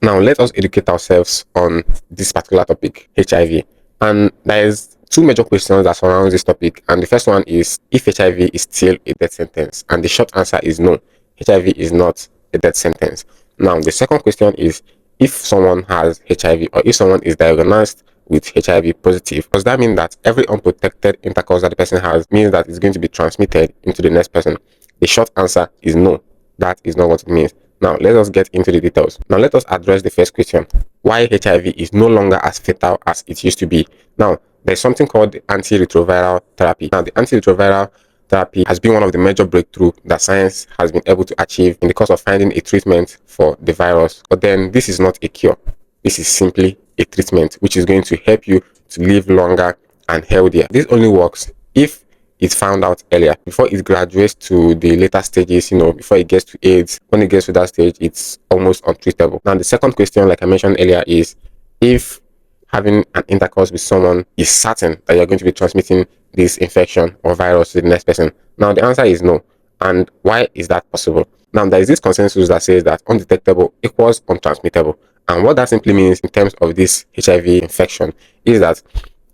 Now, let us educate ourselves on this particular topic, HIV. And there is two major questions that surround this topic. And the first one is if HIV is still a death sentence. And the short answer is no, HIV is not a death sentence. Now, the second question is if someone has HIV or if someone is diagnosed with HIV positive, does that mean that every unprotected intercourse that the person has means that it's going to be transmitted into the next person? The short answer is no, that is not what it means. Now, let us get into the details. Now, let us address the first question. Why HIV is no longer as fatal as it used to be. Now, there's something called the antiretroviral therapy. Now, the antiretroviral therapy has been one of the major breakthroughs that science has been able to achieve in the course of finding a treatment for the virus. But then, this is not a cure. This is simply a treatment which is going to help you to live longer and healthier. This only works if it's found out earlier, before it graduates to the later stages, before it gets to AIDS. When it gets to that stage, it's almost untreatable. Now, the second question, like I mentioned earlier, is if having an intercourse with someone is certain that you're going to be transmitting this infection or virus to the next person. Now, the answer is no. And why is that possible? Now, there is this consensus that says that undetectable equals untransmittable. And what that simply means in terms of this HIV infection is that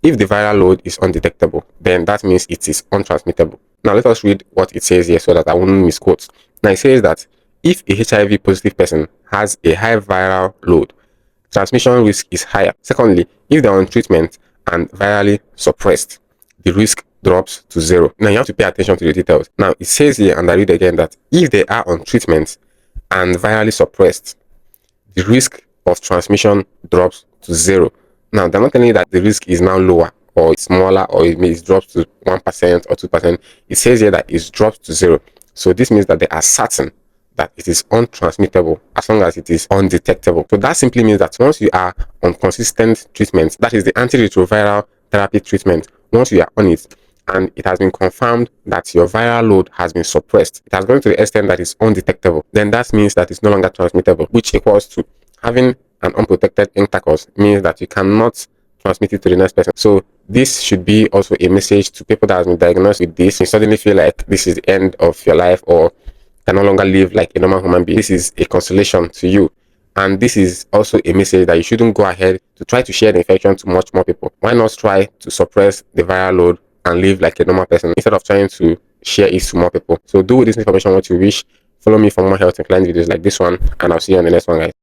if the viral load is undetectable, then that means it is untransmittable. Now, let us read what it says here so that I won't misquote. Now, it says that if a HIV positive person has a high viral load, transmission risk is higher. Secondly, if they're on treatment and virally suppressed, the risk drops to zero. Now, you have to pay attention to the details. Now, it says here, and I read again, that if they are on treatment and virally suppressed, the risk of transmission drops to zero. Now, they're not telling you that the risk is now lower or it's smaller or it drops to 1% or 2%. It says here that it drops to zero. So this means that they are certain that it is untransmittable as long as it is undetectable. So that simply means that once you are on consistent treatment, that is the antiretroviral therapy treatment, once you are on it and it has been confirmed that your viral load has been suppressed, it has gone to the extent that it's undetectable, then that means that it's no longer transmittable, which equals to having an unprotected intercourse means that you cannot transmit it to the next person. So this should be also a message to people that have been diagnosed with this. You suddenly feel like this is the end of your life or can no longer live like a normal human being. This is a consolation to you. And this is also a message that you shouldn't go ahead to try to share the infection to much more people. Why not try to suppress the viral load and live like a normal person instead of trying to share it to more people? So do with this information what you wish. Follow me for more health and client videos like this one, and I'll see you on the next one, guys.